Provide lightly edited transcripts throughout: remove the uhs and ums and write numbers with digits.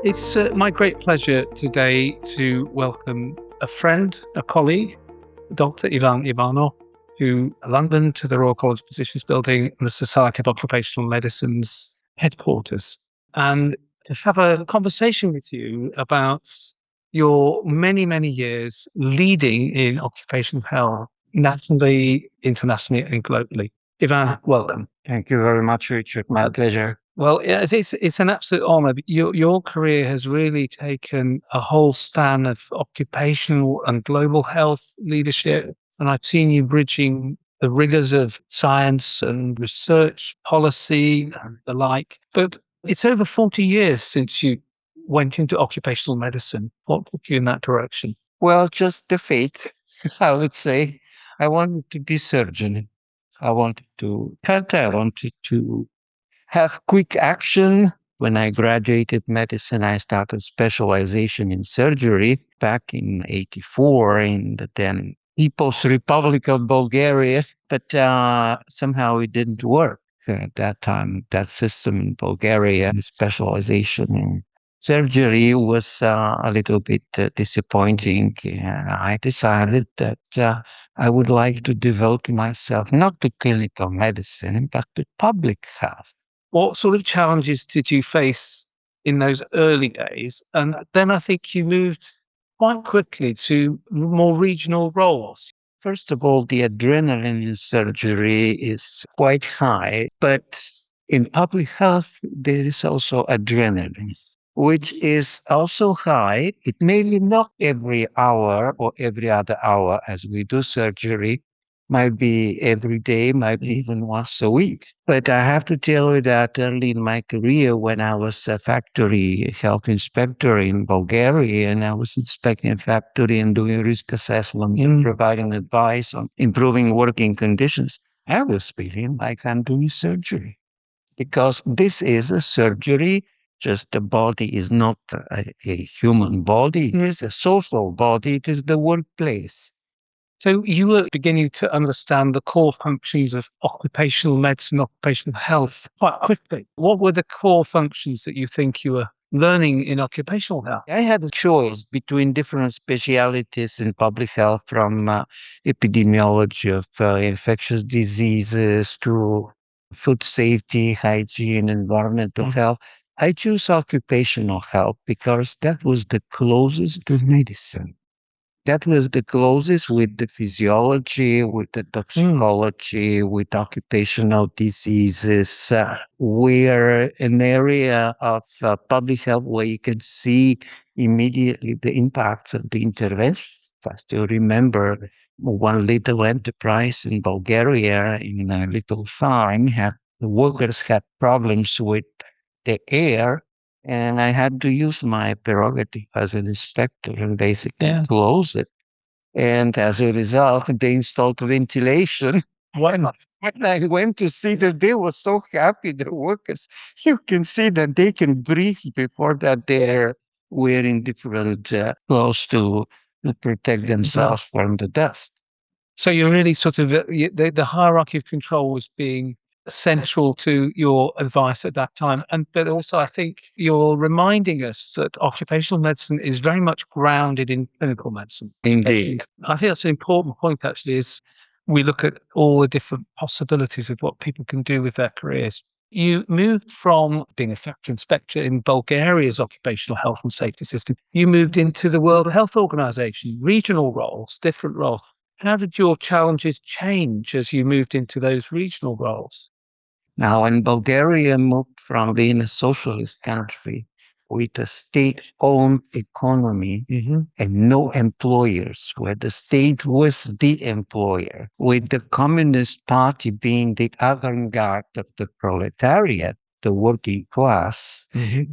It's my great pleasure today to welcome a friend, a colleague, Dr. Ivanov, to London, to the Royal College of Physicians building and the Society of Occupational Medicine's headquarters, and to have a conversation with you about your many, many years leading in occupational health, nationally, internationally, and globally. Ivan, welcome. Thank you very much, Richard. My pleasure. Well, it's an absolute honor. Your career has really taken a whole span of occupational and global health leadership, and I've seen you bridging the rigors of science and research, policy, and the like. But it's over 40 years since you went into occupational medicine. What took you in that direction? Well, just the fate, I would say. I wanted to be surgeon. I wanted to cut. I wanted to have quick action. When I graduated medicine, I started specialization in surgery back in 84 in the then People's Republic of Bulgaria. But somehow it didn't work at that time. That system in Bulgaria, specialization in surgery was a little bit disappointing. I decided that I would like to devote myself not to clinical medicine, but to public health. What sort of challenges did you face in those early days? And then I think you moved quite quickly to more regional roles. First of all, the adrenaline in surgery is quite high, but in public health, there is also adrenaline, which is also high. It may be not every hour or every other hour as we do surgery, might be every day, might be even once a week. But I have to tell you that early in my career, when I was a factory health inspector in Bulgaria, and I was inspecting a factory and doing risk assessment and providing advice on improving working conditions, I was feeling like I'm doing surgery because this is a surgery. Just the body is not a human body. It is a social body. It is the workplace. So you were beginning to understand the core functions of occupational medicine, occupational health quite quickly. What were the core functions that you think you were learning in occupational health? I had a choice between different specialities in public health, from epidemiology of infectious diseases to food safety, hygiene, environmental health. I chose occupational health because that was the closest to medicine. That was the closest with the physiology, with the toxicology, with occupational diseases. We're an area of public health where you can see immediately the impacts of the intervention. I still remember one little enterprise in Bulgaria in a little farm had the workers had problems with the air, and I had to use my prerogative as an inspector and basically close it. And as a result, they installed ventilation. Why not? When I went to see them, they were so happy, the workers. You can see that they can breathe before that they're wearing different clothes to protect themselves from the dust. So you're really sort of, the hierarchy of control was being central to your advice at that time. But also I think you're reminding us that occupational medicine is very much grounded in clinical medicine. Indeed. I think that's an important point actually, is we look at all the different possibilities of what people can do with their careers. You moved from being a factory inspector in Bulgaria's occupational health and safety system. You moved into the World Health Organization, regional roles, different roles. How did your challenges change as you moved into those regional roles? Now, when Bulgaria moved from being a socialist country with a state-owned economy and no employers, where the state was the employer, with the Communist Party being the avant-garde of the proletariat, the working class,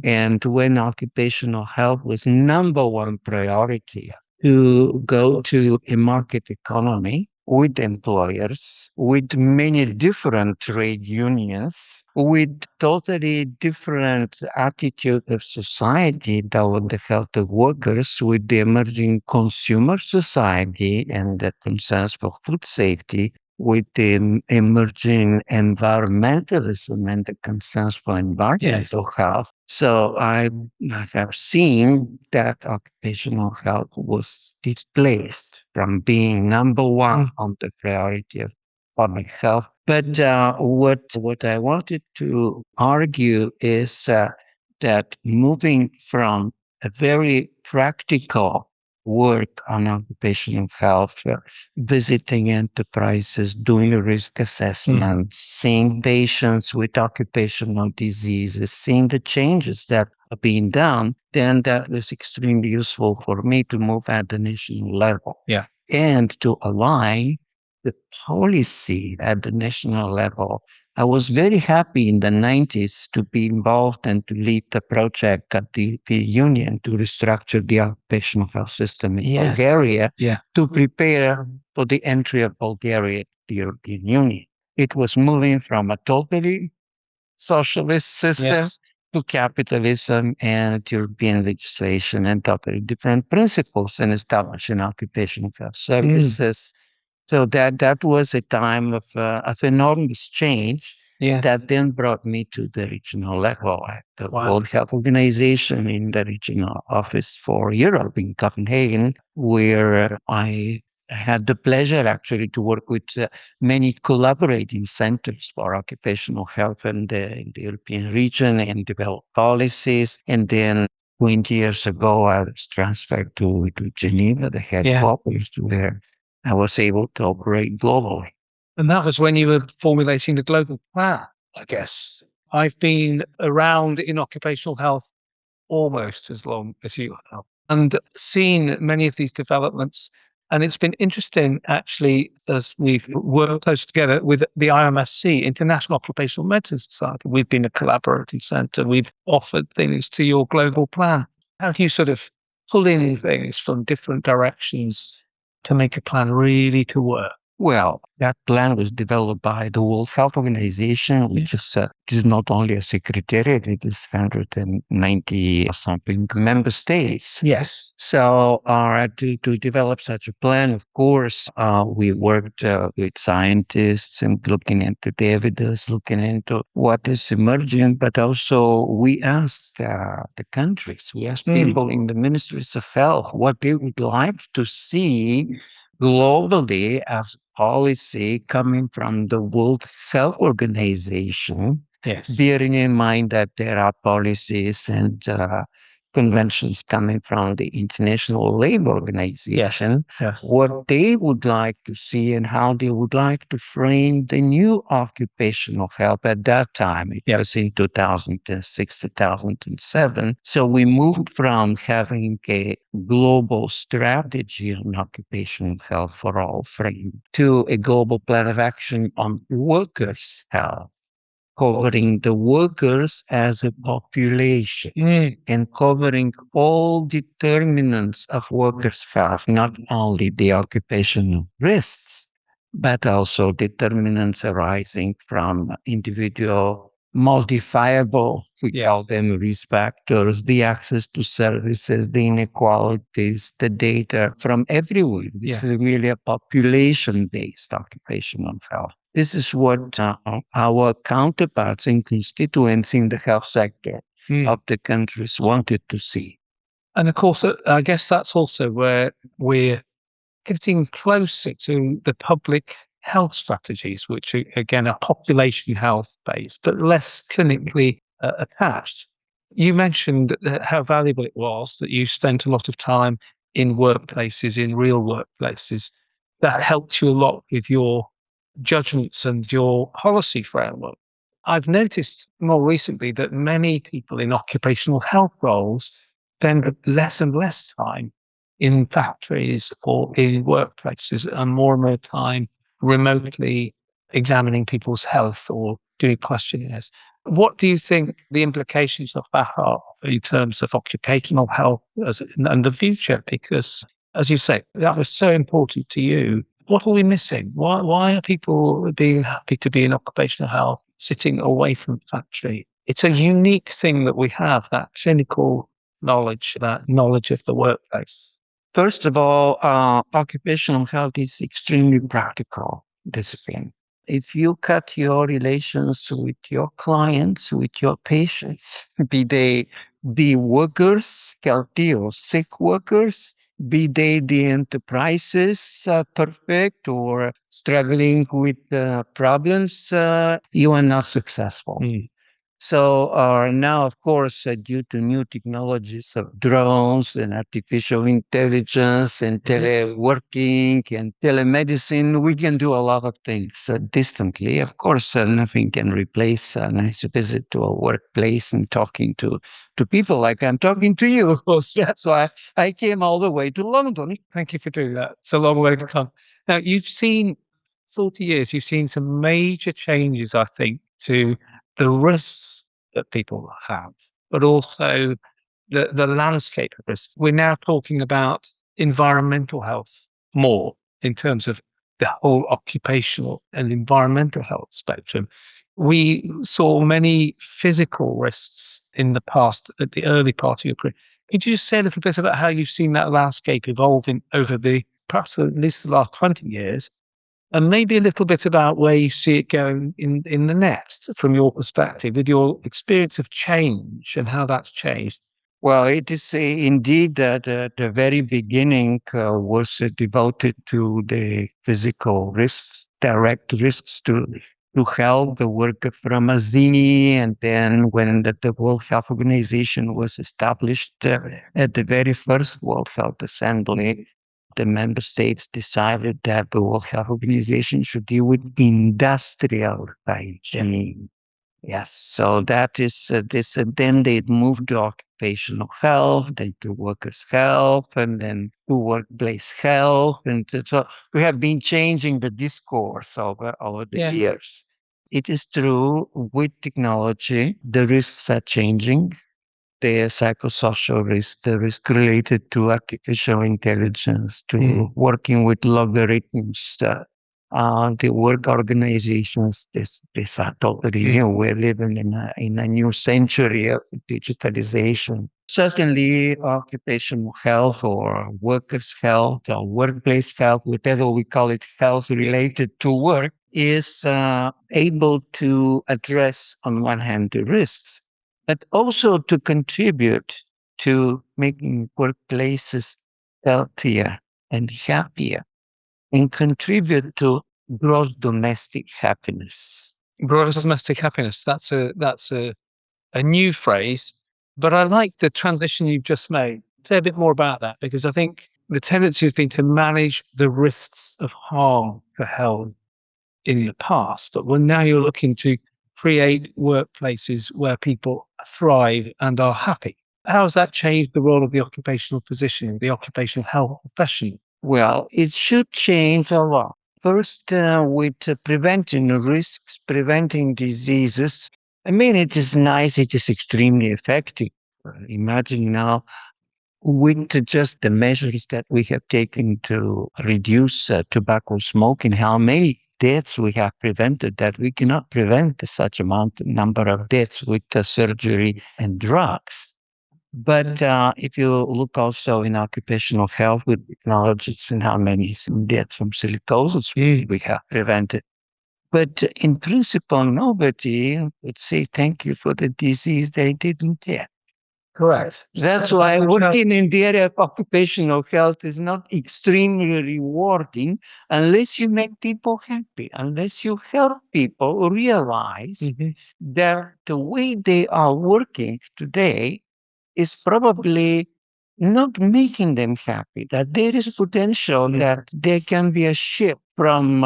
and when occupational health was number one priority, to go to a market economy with employers, with many different trade unions, with totally different attitude of society toward the health of workers, with the emerging consumer society and the concerns for food safety. with the emerging environmentalism and the concerns for environmental health. So I have seen that occupational health was displaced from being number one on the priority of public health. But what I wanted to argue is that moving from a very practical work on occupational health, visiting enterprises, doing risk assessments, seeing patients with occupational diseases, seeing the changes that are being done, then that was extremely useful for me to move at the national level. Yeah. And to align the policy at the national level. I was very happy in the 90s to be involved and to lead the project at the European Union to restructure the occupational health system in Bulgaria to prepare for the entry of Bulgaria to the European Union. It was moving from a totally socialist system to capitalism and European legislation and totally different principles in establishing occupational health services. So that was a time of enormous change that then brought me to the regional level at the World Health Organization in the regional office for Europe in Copenhagen, where I had the pleasure actually to work with many collaborating centers for occupational health in the European region and develop policies. And then 20 years ago, I was transferred to Geneva, the headquarters, where I was able to operate globally. And that was when you were formulating the global plan, I guess. I've been around in occupational health almost as long as you have and seen many of these developments. And it's been interesting, actually, as we've worked close together with the IMSC, International Occupational Medicine Society. We've been a collaborating centre. We've offered things to your global plan. How do you sort of pull in things from different directions to make a plan really to work? Well, that plan was developed by the World Health Organization, which is not only a secretariat, it is 190 something member states. Yes. So to develop such a plan, of course, we worked with scientists and looking into the evidence, looking into what is emerging, but also we asked the countries, we asked people in the ministries of health what they would like to see globally as policy coming from the World Health Organization, bearing in mind that there are policies and conventions coming from the International Labor Organization, what they would like to see and how they would like to frame the new occupational health at that time. It was in 2006, 2007. So we moved from having a global strategy on occupational health for all frame to a global plan of action on workers' health, covering the workers as a population and covering all determinants of workers' health, not only the occupational risks, but also determinants arising from individual modifiable, we call them risk factors, the access to services, the inequalities, the data from everywhere. This is really a population-based occupational health. This is what our counterparts and constituents in the health sector of the countries wanted to see. And of course, I guess that's also where we're getting closer to the public health strategies, which are, again, are population health based, but less clinically attached. You mentioned how valuable it was that you spent a lot of time in workplaces, in real workplaces. That helped you a lot with your judgments and your policy framework. I've noticed more recently that many people in occupational health roles spend less and less time in factories or in workplaces and more time remotely examining people's health or doing questionnaires. What do you think the implications of that are in terms of occupational health and the future? Because, as you say, that was so important to you. What are we missing? Why are people being happy to be in occupational health, sitting away from factory? It's a unique thing that we have, that clinical knowledge, that knowledge of the workplace. First of all, occupational health is extremely practical. discipline. If you cut your relations with your clients, with your patients, be they the workers, healthy or sick workers, be they the enterprises, perfect or struggling with problems, you are not successful. So now, of course, due to new technologies of drones and artificial intelligence and teleworking and telemedicine, we can do a lot of things distantly. Of course, nothing can replace a nice visit to a workplace and talking to people like I'm talking to you. Of course, that's why I came all the way to London. Thank you for doing that. It's a long way to come. Now, you've seen 40 years, you've seen some major changes, I think, to the risks that people have, but also the landscape of this. We're now talking about environmental health more in terms of the whole occupational and environmental health spectrum. We saw many physical risks in the past, at the early part of your career. Could you just say a little bit about how you've seen that landscape evolving over the perhaps at least the last 20 years? And maybe a little bit about where you see it going in the next, from your perspective, with your experience of change and how that's changed. Well, it is indeed that the very beginning was devoted to the physical risks, direct risks to health, the work from a Z, and then when the World Health Organization was established at the very first World Health Assembly, the member states decided that the World Health Organization should deal with industrial hygiene. Yes, so that is this. Then they moved to occupational health, then to workers' health, and then to workplace health, and so we have been changing the discourse over the years. It is true with technology, the risks are changing. The psychosocial risk, the risk related to artificial intelligence, to working with logarithms, the work organizations, this are totally new. We're living in a new century of digitalization. Certainly, occupational health or workers' health or workplace health, whatever we call it, health related to work, is able to address, on one hand, the risks, but also to contribute to making workplaces healthier and happier and contribute to gross domestic happiness. Gross domestic happiness. That's a new phrase, but I like the transition you've just made. Say a bit more about that, because I think the tendency has been to manage the risks of harm for health in the past, but when now you're looking to create workplaces where people thrive and are happy. How has that changed the role of the occupational physician, the occupational health profession? Well, it should change a lot. First, with preventing risks, preventing diseases. I mean, it is nice, it is extremely effective. Imagine now with just the measures that we have taken to reduce tobacco smoking, how many deaths we have prevented that we cannot prevent such number of deaths with surgery and drugs. But if you look also in occupational health with technologies and how many deaths from silicosis we have prevented. But in principle, nobody would say thank you for the disease they didn't get. Correct. That's why working in the area of occupational health is not extremely rewarding unless you make people happy, unless you help people realize that the way they are working today is probably not making them happy, that there is potential that there can be a shift from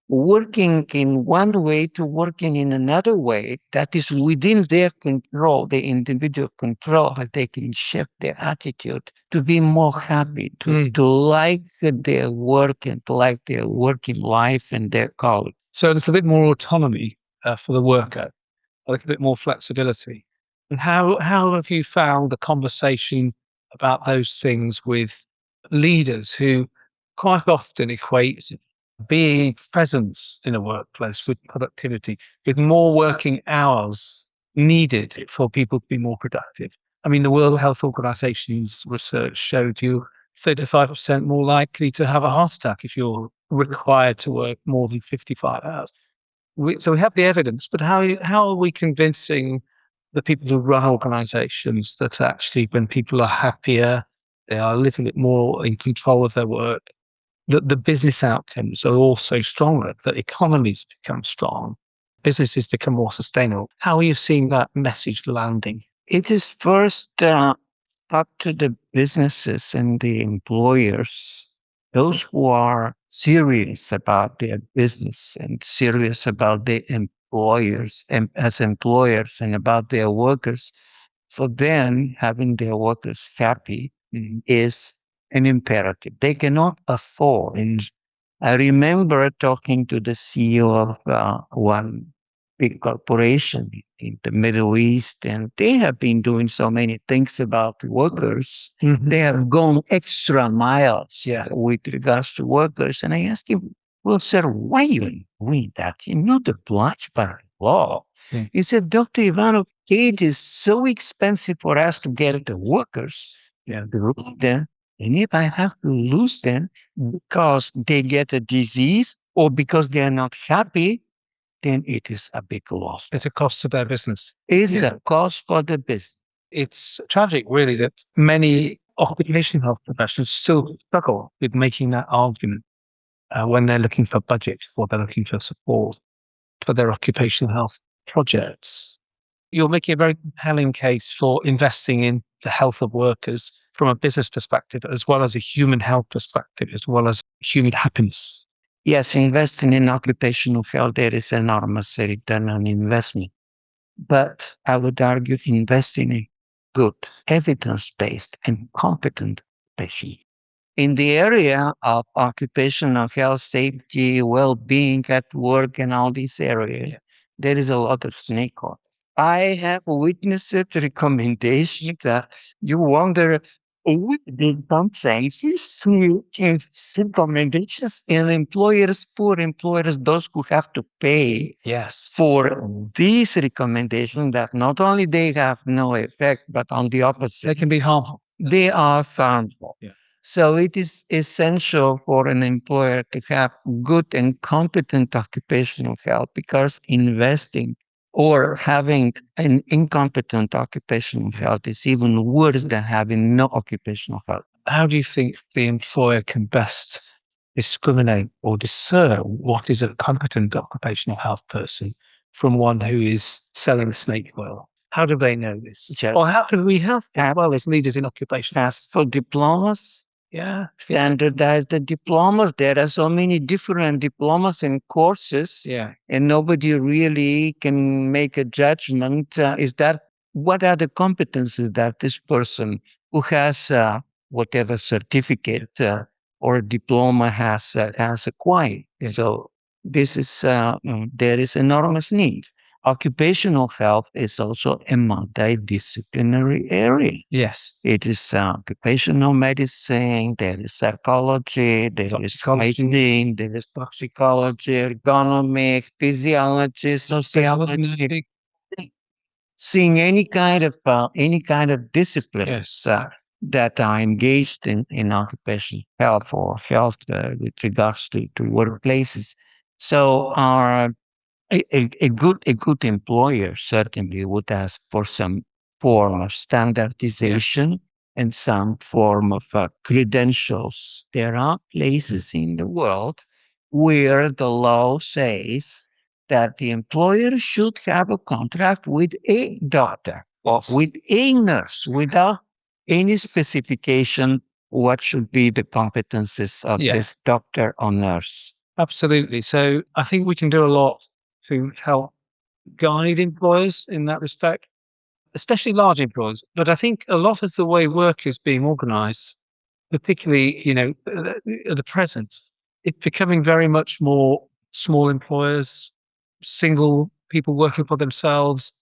working in one way to working in another way that is within their control, the individual control, that they can shift their attitude to be more happy, to like their work and to like their working life and their colleagues. So a little bit more autonomy for the worker, a little bit more flexibility. And how have you found the conversation about those things with leaders who quite often equate being present in a workplace with productivity, with more working hours needed for people to be more productive? I mean, the World Health Organization's research showed you 35% more likely to have a heart attack if you're required to work more than 55 hours. So we have the evidence, but how are we convincing the people who run organizations that actually when people are happier, they are a little bit more in control of their work, that the business outcomes are also stronger, that economies become strong, businesses become more sustainable? How are you seeing that message landing? It is first up to the businesses and the employers, those who are serious about their business and serious about their employers and as employers and about their workers. For them, having their workers happy is an imperative. They cannot afford. I remember talking to the CEO of one big corporation in the Middle East, and they have been doing so many things about workers. They have gone extra miles with regards to workers. And I asked him, well, sir, why are you doing that? You're not obliged by law. He said, Dr. Ivanov, it is so expensive for us to get the workers. To lose them. And if I have to lose them because they get a disease or because they are not happy, then it is a big loss. It's a cost to their business. It's a cost for the business. It's tragic, really, that many occupational health professionals still struggle with making that argument when they're looking for budget or they're looking for support for their occupational health projects. You're making a very compelling case for investing in the health of workers from a business perspective, as well as a human health perspective, as well as human happiness. Yes, investing in occupational health, there is enormous return on investment. But I would argue investing in good, evidence-based and competent patient. In the area of occupational health, safety, well-being at work and all these areas, there is a lot of snake oil. I have witnessed recommendations that you wonder, we did something. These recommendations and employers, poor employers, those who have to pay for these recommendations that not only they have no effect, but on the opposite. They can be harmful. They are harmful. So it is essential for an employer to have good and competent occupational health because investing or having an incompetent occupational health is even worse than having no occupational health. How do you think the employer can best discriminate or discern what is a competent occupational health person from one who is selling snake oil? How do they know this? Or how can we help as well as leaders in occupational health? Ask for diplomas. Standardize the diplomas. There are so many different diplomas and courses, and nobody really can make a judgment. What are the competencies that this person who has whatever certificate or diploma has acquired? So this is there is enormous need. Occupational health is also a multidisciplinary area. Yes. It is occupational medicine, there is psychology, there is hygiene, there is toxicology, ergonomics, physiology, sociology. Seeing any kind of disciplines that are engaged in occupational health or health with regards to workplaces. So a good employer certainly would ask for some form of standardization and some form of credentials. There are places in the world where the law says that the employer should have a contract with a doctor or with a nurse without any specification what should be the competencies of this doctor or nurse. Absolutely. So I think we can do a lot to help guide employers in that respect, especially large employers. But I think a lot of the way work is being organized, particularly, at the present, it's becoming very much more small employers, single people working for themselves.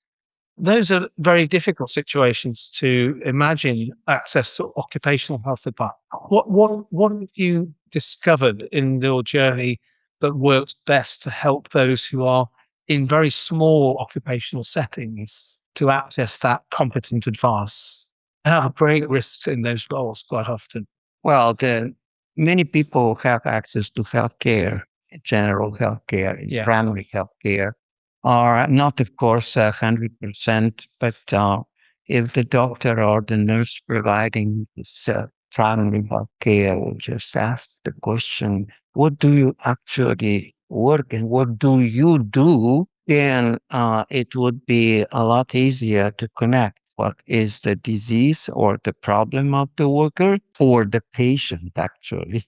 Those are very difficult situations to imagine access to occupational health advice. What have you discovered in your journey that works best to help those who are in very small occupational settings to access that competent advice? And have great risks in those roles quite often. Well, many people have access to healthcare, general healthcare, Yeah. primary healthcare, are not, of course, 100%, but if the doctor or the nurse providing this primary healthcare will just ask the question, what do you actually work and what do you do? Then it would be a lot easier to connect what is the disease or the problem of the worker or the patient actually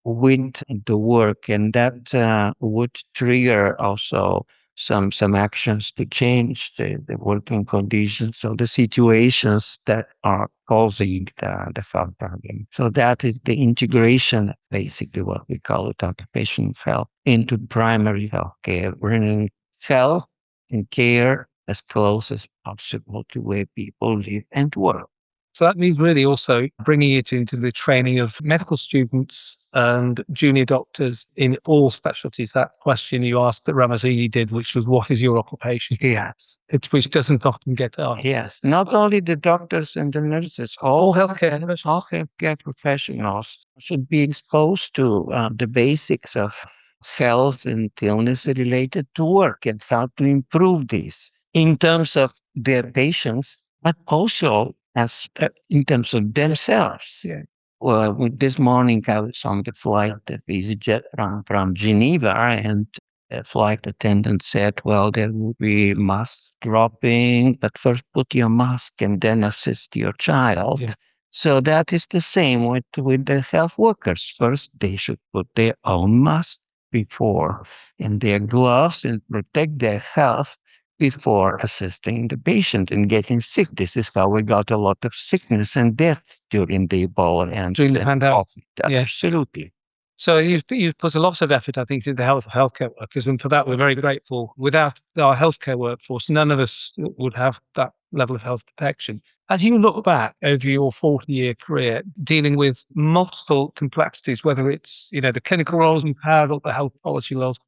with the work, and that would trigger also some actions to change the working conditions or the situations that are causing the health problem. So that is the integration, basically what we call it, occupational health, into primary health care, bringing health and care as close as possible to where people live and work. So that means really also bringing it into the training of medical students and junior doctors in all specialties. That question you asked that Ramazini did, which was, what is your occupation? Yes. Which doesn't often get asked. Yes. Not only the doctors and the nurses, All healthcare all healthcare professionals should be exposed to the basics of health and illness related to work and how to improve this in terms of their patients, but also as in terms of themselves. Yeah. Well, this morning I was on the flight that EasyJet from Geneva, and the flight attendant said, well, there will be mask dropping, but first put your mask and then assist your child. Yeah. So that is the same with the health workers. First, they should put their own mask before and their gloves and protect their health before assisting the patient and getting sick. This is how we got a lot of sickness and death during the Ebola and during the pandemic. Yeah. Absolutely. So you've put a lot of effort, I think, into the healthcare workers, and for that we're very grateful. Without our healthcare workforce, none of us would have that level of health protection. As you look back over your 40-year career, dealing with multiple complexities, whether it's the clinical roles you've had or the health policy roles,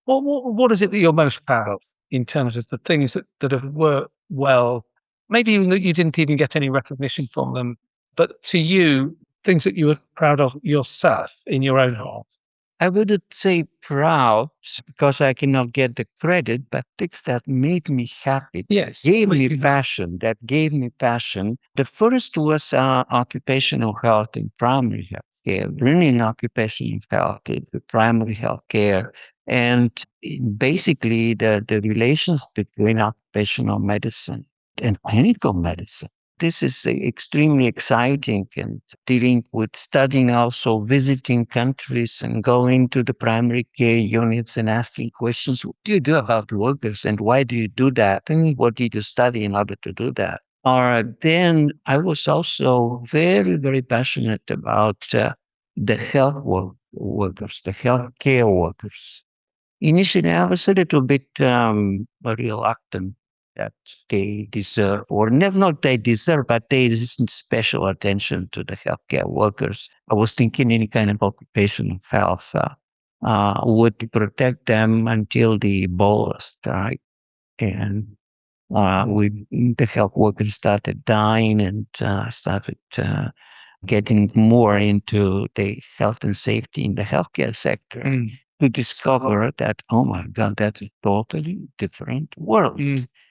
what is it that you're most proud of in terms of the things that have worked well? Maybe even that you didn't even get any recognition from them, but to you, things that you were proud of yourself in your own heart. I wouldn't say proud because I cannot get the credit, but things that made me happy. Yes. Gave me passion. That gave me passion. The first was occupational health in primary health care, bringing occupational health into primary health care, and basically the relations between occupational medicine and clinical medicine. This is extremely exciting, and dealing with studying, also visiting countries and going to the primary care units and asking questions. What do you do about workers and why do you do that? And what did you study in order to do that? Or then I was also very, very passionate about the workers, the healthcare workers. Initially, I was a little bit reluctant that they deserve, or not they deserve, but they deserve special attention to the healthcare workers. I was thinking any kind of occupational health would protect them until the Ebola strike. And the health workers started dying and started getting more into the health and safety in the healthcare sector. To discover that, oh my God, that's a totally different world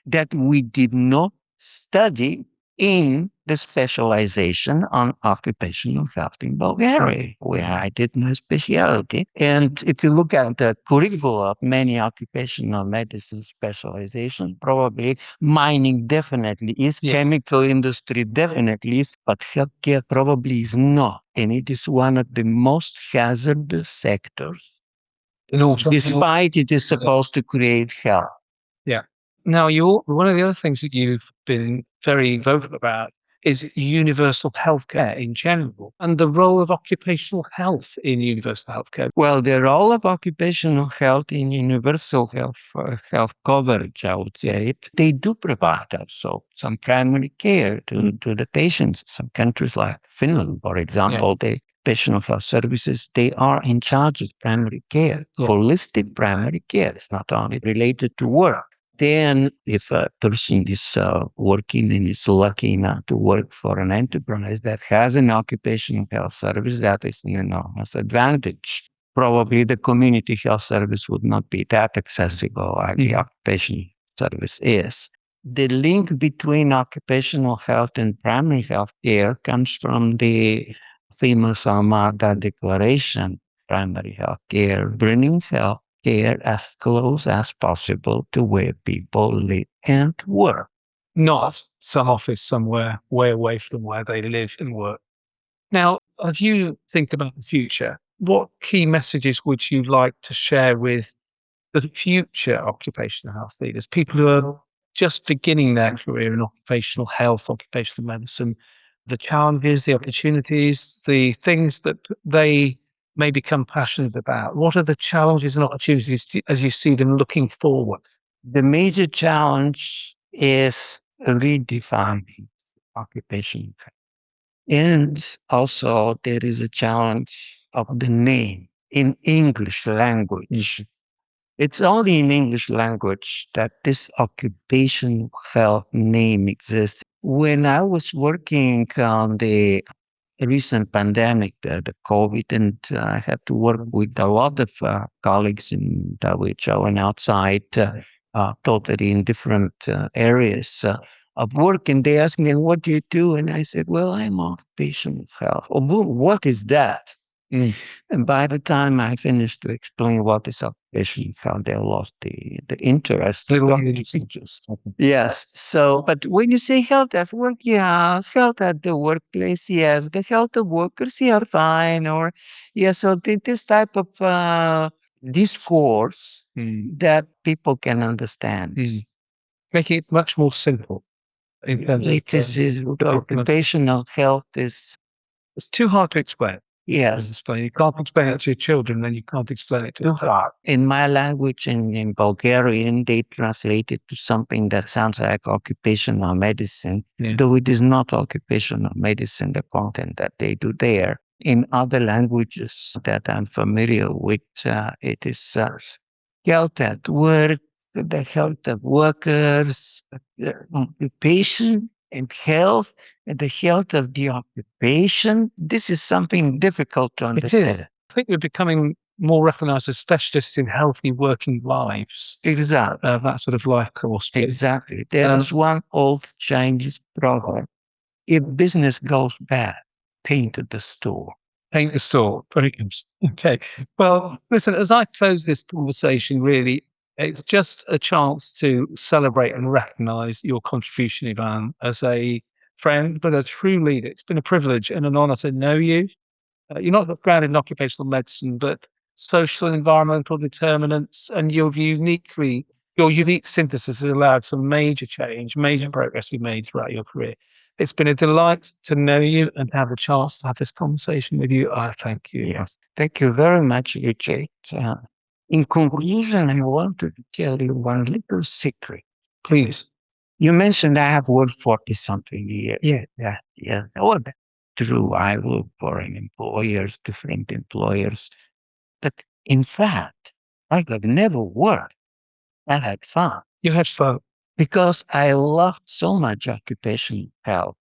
that we did not study in the specialization on occupational health in Bulgaria, where I did my specialty. And if you look at the curricula of many occupational medicine specialization, probably mining definitely is, chemical industry definitely is, but healthcare probably is not. And it is one of the most hazardous sectors, despite it is supposed to create health. Yeah. Now, one of the other things that you've been very vocal about is universal healthcare in general and the role of occupational health in universal healthcare. Well, the role of occupational health in universal health coverage, I would say, they do provide also some primary care to the patients. Some countries like Finland, for example, the occupational health services, they are in charge of primary care, holistic primary care. It's not only related to work. Then, if a person is working and is lucky enough to work for an enterprise that has an occupational health service, that is an enormous advantage. Probably the community health service would not be that accessible like the occupational service is. The link between occupational health and primary health care comes from the famous Almada Declaration, primary health care, bringing health care as close as possible to where people live and work. Not some office somewhere way away from where they live and work. Now, as you think about the future, what key messages would you like to share with the future occupational health leaders, people who are just beginning their career in occupational health, occupational medicine, the challenges, the opportunities, the things that they may become passionate about? What are the challenges and opportunities as you see them looking forward? The major challenge is redefining occupation. And also, there is a challenge of the name in English language. It's only in English language that this occupational health name exists. When I was working on the recent pandemic, the COVID, and I had to work with a lot of colleagues in WHO and outside, totally in different areas of work. And they asked me, "What do you do?" And I said, "Well, I'm occupational health." "Oh, what is that?" And by the time I finished to explain what is occupational health, they lost the interest. Yes. So, but when you say health at work, yeah, health at the workplace, yes, the health of workers, yeah, are fine. Or, yeah, so this type of discourse that people can understand. Making it much more simple. It is occupational health is It's too hard to explain. yes. You can't explain it to your children, then you can't explain it to your In my language, in Bulgarian, they translate it to something that sounds like occupational medicine, though it is not occupational medicine, the content that they do there. In other languages that I'm familiar with, it is health at work, the health of workers, occupation and health, and the health of the occupation. This is something difficult to understand. It is. I think we're becoming more recognized as specialists in healthy working lives. Exactly. That sort of life course. Exactly. There's one old Chinese proverb. If business goes bad, paint the store. Paint the store. Very good. Okay. Well, listen, as I close this conversation, really, it's just a chance to celebrate and recognize your contribution, Ivan, as a friend, but a true leader. It's been a privilege and an honor to know you. You're not just grounded in occupational medicine, but social and environmental determinants, and your unique synthesis has allowed some major change, major progress we made throughout your career. It's been a delight to know you and have the chance to have this conversation with you. I thank you. Yes. Thank you very much, Richard. In conclusion, I want to tell you one little secret. Please. You mentioned I have worked 40 something years. Yeah. Well, that's true. I work for employers, different employers. But in fact, I have never worked. I had fun. You had fun. Because I loved so much occupational health.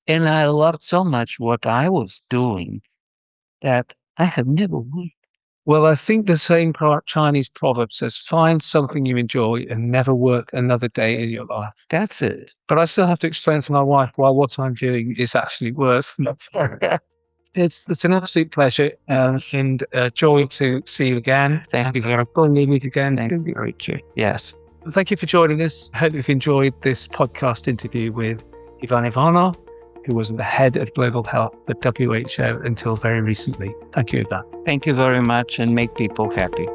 And I loved so much what I was doing that I have never worked. Well, I think the same Chinese proverb says, find something you enjoy and never work another day in your life. That's it. But I still have to explain to my wife why what I'm doing is actually worth. It's an absolute pleasure and joy to see you again. Thank you very much. Meet again. Thank you, Richard. Yes. Thank you for joining us. I hope you've enjoyed this podcast interview with Ivan Ivanov, who was the head of global health at WHO until very recently. Thank you, Ivan. Thank you very much, and make people happy.